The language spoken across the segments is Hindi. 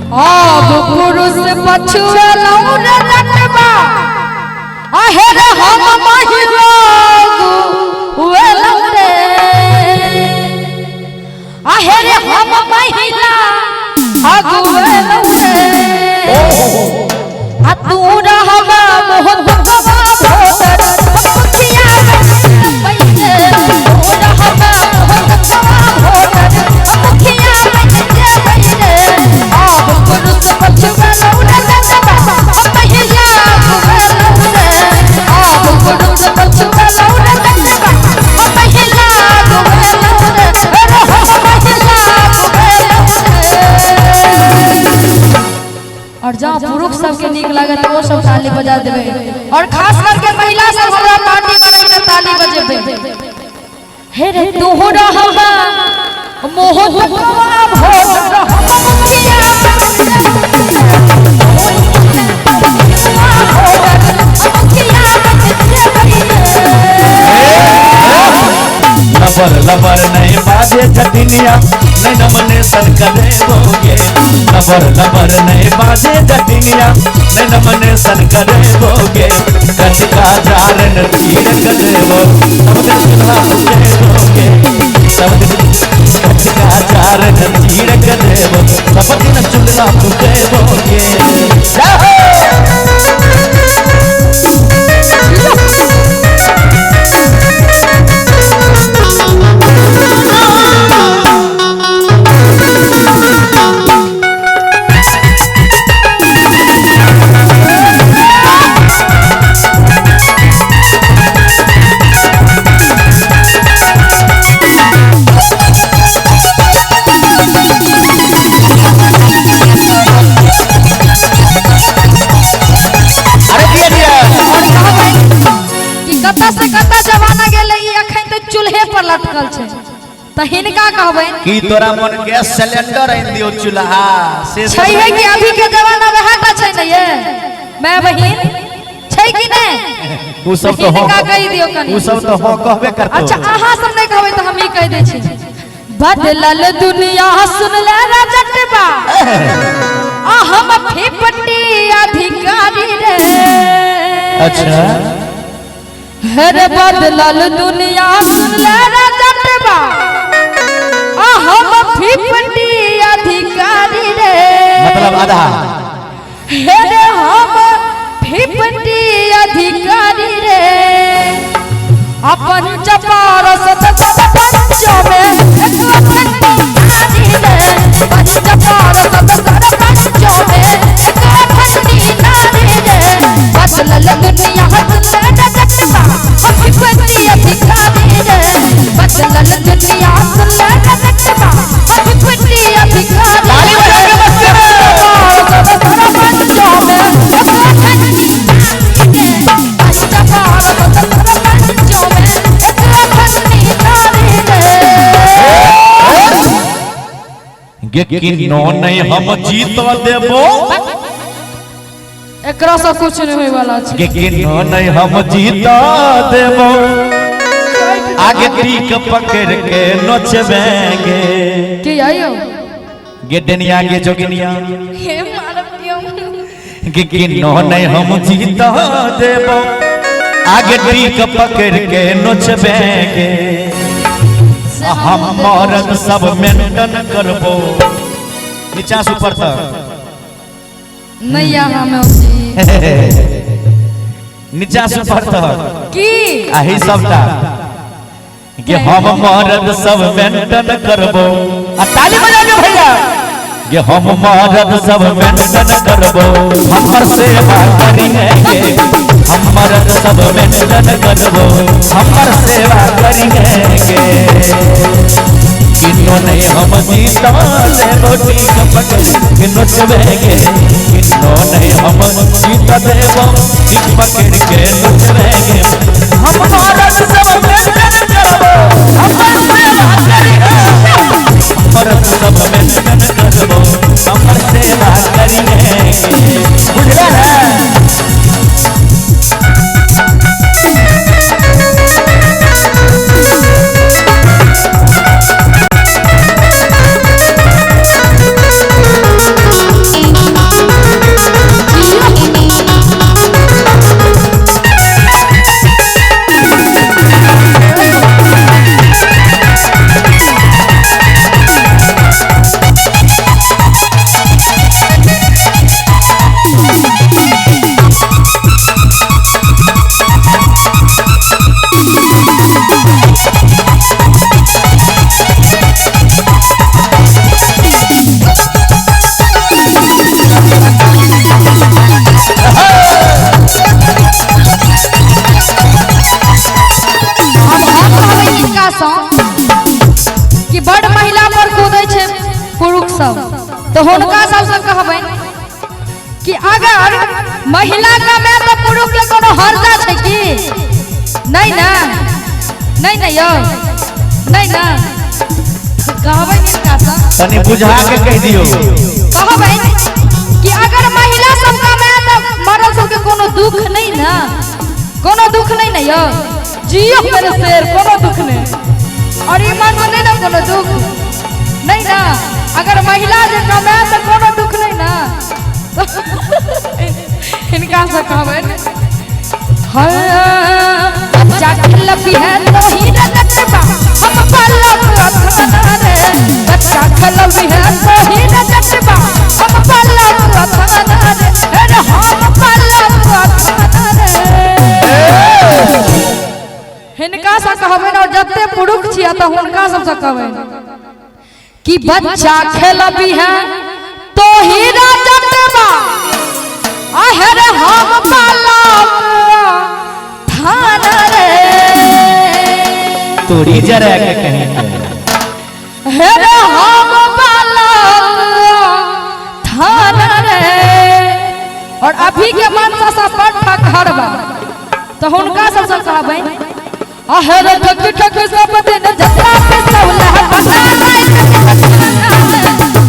अब पुरुष पछुए लौर रटबा आहे रे हम महिला हुए लौरे आहे रे हम महिला अगुए लौरे आ तू रहबा मोहन भगवा भोटर मुखिया बैठे तू रहबा मोहन भगवा भोटर मुखिया बैठे बैठे अब पुरुष पछुए लौर रटबा महिला हुए लौरे अब पुरुष पछुए लौर रटबा महिला हुए लौरे रे हम महिला हुए लौरे। और जहाँ पुरुष सबके नीक लगे तो वो सब ताली बजा देवे और खास करके महिला सब हमरा पार्टी करे के ताली बजेबे। हे रे तू रहबा मोहन भगवा भोट हम मुखिया लबर लबर नहीं बाजे जटिनिया नहीं नमनेशन करे बोगे लबर लबर नहीं बाजे जटिनिया नहीं नमनेशन करे बोगे कच का जारन तीर करे वो सब दिन चुल्हा फूके बोगे सब दिन कच का जारन तीर करे वो सब दिन चुल्हा फूके बोगे। लटकल छे त हिनका कहबै कि तोरा मन गैस सिलेंडर आइन दियो चूल्हा से छै है कि अभी के जमाना में हाटा छै न ये मैं बहिन छै कि नहीं उ सब तो हो का कहि दियो कनी उ सब तो हो कहबे करतो। अच्छा आहा सब नहीं कहबै त हम ही कह दे छी बदलल दुनिया सुन ले रजटबा आ हम फेपटी अधिकारी रे। अच्छा हर बदलल दुनिया सुन ले रजटबा आ हम फिपटी अधिकारी रे मतलब आधा हे हम फिपटी अधिकारी रे अपन चपार सत पंचो में पंच चपार सत पंचो में फटी नारी रे बदलल दुनिया सुन ले रजटबा फिपटी अधिकारी रे बदलल दुनिया सुन ले रजटबा फिपटी अधिकारी किन्नो नहीं हम जीत देबो एकरा से कुछ नहीं होय वाला छै किन्नो नहीं हम जीत देबो आगे टीक पकड़ के नोचबेंगे की आयो गे डनिया गे जोगिनिया हे मारब दियो किन्नो नहीं हम जीत देबो आगे टीक पकड़ के नोचबेंगे हम मर्द सब मेंटेन करबो नीचा से ऊपर तक नहीं यहाँ में नीचा से ऊपर तक की आही सबटा कि हम मर्द सब मेंटेन करबो आ ताली बजा दे भैया कि हम मर्द सब मेंटेन करबो हमर सेवा करेंगे हम मर्द सब मेंटेन करबो हमर सेवा करेंगे किन्नो नहीं हम जीता देबो टीक पकड़ के नोचबेंगे किन्नो नहीं हम जीता देबो टीक पकड़ के नोचबेंगे हम मर्द सब मेंटेन करबो हमर सेवा करेंगे मर्द सब मेंटेन करबो हमर सेवा करेंगे बुझला ना। तो हुनका सबसे कहबै कि अगर महिला का मैं तो पुरुष के कोनो हर्जा छै कि नहीं ना, नहीं ना यो, नहीं ना कहबै इनका सब तनी बुझा के कह दियो। कहबै कि अगर महिला सब का मैं तो मर्द सब के कोनो दुख नहीं ना, कोनो दुख नहीं ना यो, जियो मेरे शेर, कोनो दुख नहीं। और ईमान में नहीं ना कोनो दुख नहीं ना, अगर महिला जे कमाए तो कोनो दुख नहीं ना। इनका से कहबै बच्चा खलबी है तो ही रटबा हम पलक अथाना रे, बच्चा खलबी है तो ही रटबा हम पलक अथाना रे, अरे हम पलक अथाना रे। हिनका से कहबै और जते पुरुष छिया तो हुनका सब से कहबै कि बच्चा खलबी है तो ही रटबा अहर हम पलक थाना रे, तोड़ी जरा के कहेंगे हेरे हम पलक थाना रे। और अभी के मनसा सा पट्टा घरबा तो हुनका सबसे कहबै अहर ठक ठक सब दिन जत्रा पे सौला बना राय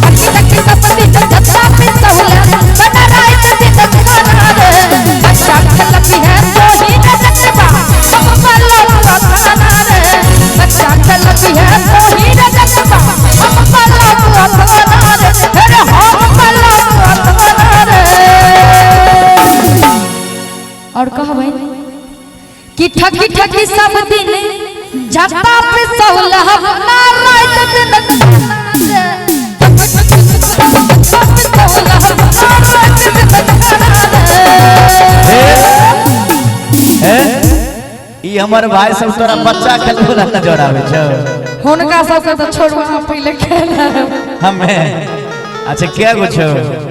ठक सब दिन जत्रा पे सौला बना राय दिन खाना रे, बच्चा खलबी है तो ही रटबा हम पलक थाना रे, बच्चा खलबी है तो ही रटबा हम पलक थाना रे, अरे हम पलक थाना रे। और कहबै कि ठकी ठकी सब दिन जत्ता पे सौला बना राय दिन ई हमर भाई सब तोरा बच्चा खेले वाला नजर आवे छ। हुनका सबके तो छोड़वा पहले खेला हमें अच्छा क्या कुछ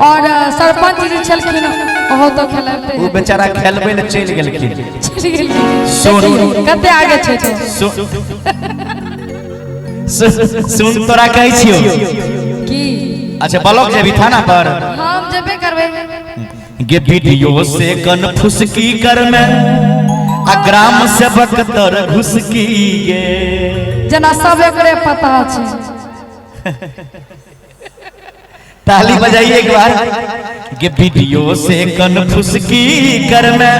और सरपंच जी छलखिन ओहो तो खेलते वो बेचारा खेलबे ले चल गेलखिन। चल गेलखिन कते आगे छै सुन तोरा कहै छियो की अच्छा ब्लॉक जेबी थाना पर हम जेबे करबै गे वीडियो से कन फुसकी कर में ग्राम सेवक तर घुसकी गे जना सब एकरे पता छै। ताली बजाइए एक बार गे वीडियो से कन फुसकी कर में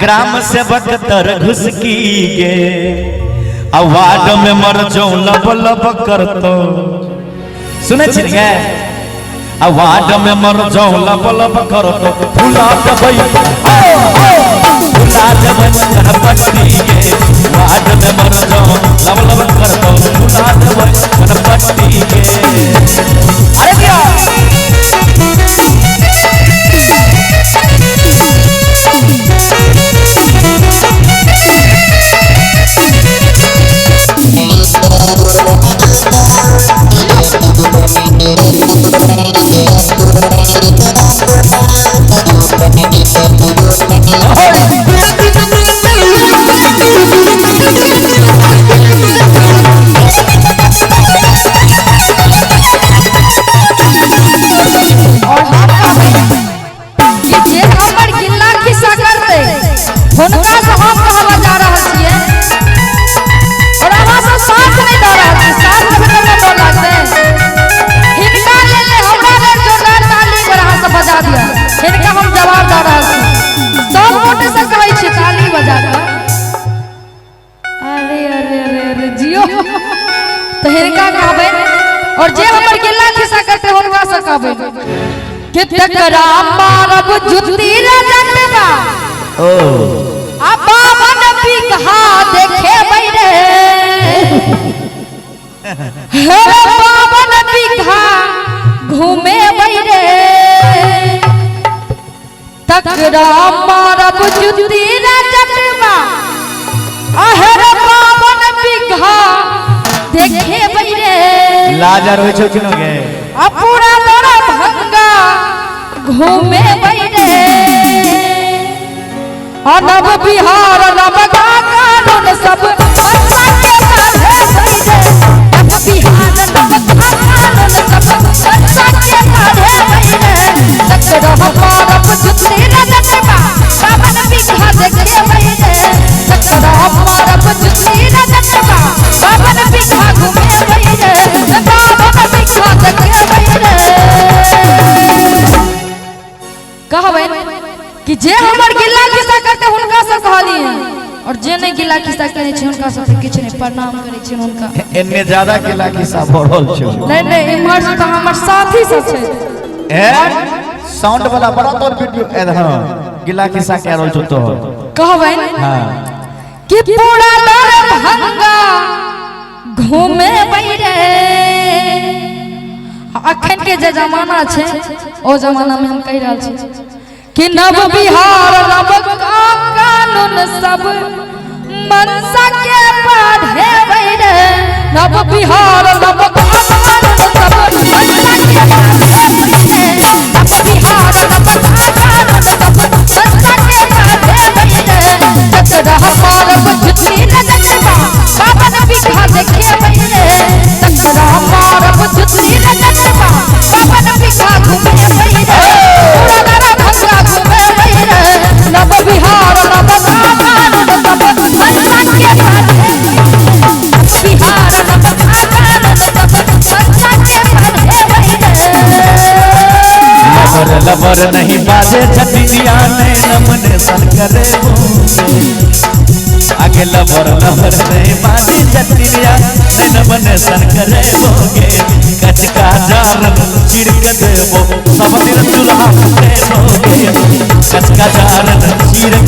ग्राम सेवक तर घुसकी गे आवाज में मर जाऊं लब लब करतो सुने छियै आवाज में मर जाऊं लब लब करतो फुला देबै फुला देबै गणपति के आवाज में मर जाऊं लब लब करतो फुला देबै गणपति के। अरे क्या और जे हमर गिल्ला खिस्सा करते होनवा सकाबे कि तकरा मारब जुती रे जटबा ओ आ बावन बिगहा देखे बैरे हे बावन बिगहा घूमे बैरे तकरा मारब जुती रे जटबा आ हे बावन बिगहा देखे बैरे लाजर होय छ किनो गे पूरा बड़ा भंगा घूमे बैरे नव बिहार नव कानून सब बच्चा के साथे बैरे नव बिहार नव कानून सब जे हमर गिला किस्सा करते हुनका से कहली और जे नहीं गिला किस्सा करे छै हुनका से किछ नहीं प्रणाम करे छै हुनका एने ज्यादा गिला किस्सा भरल छै नहीं इमहर से तो हमर साथी सब छै साउंड वाला बड़ा तोर वीडियो हां गिला किस्सा कह रहल छौ तो कहबै हां कि पूरा दर भंगा घूमे बैरे अखन के जे जमाना छै ओ जमाना में हम कह रहल छी कि नव बिहार नव कानून सब मनसा के पढ़े बैरे नव बिहार नव कानून सब मनसा के पढ़े बैरे नव बिहार नव कानून सब मनसा के पढ़े बैरे तक रह मारब जुती न देखबा बाबन बिखा देखे बैरे तक रह मारब जुती न देखबा बाबन बिखा घूमे बैरे पूरा दरा भंगा घूमे बैरे नव बिहार नव कानून सब मनसा के पढ़े बिहार नव कानून सब मनसा के पढ़े बैरे लबर लबर नहीं बाजे छटिया नैन मन सन करे आगे लबर लबर नहीं बाजे छटिया नैन मन सन करे बोगे कचका जारन चिरक देबो सब दिन दुल्हा देबोगे कचका जारन चिरक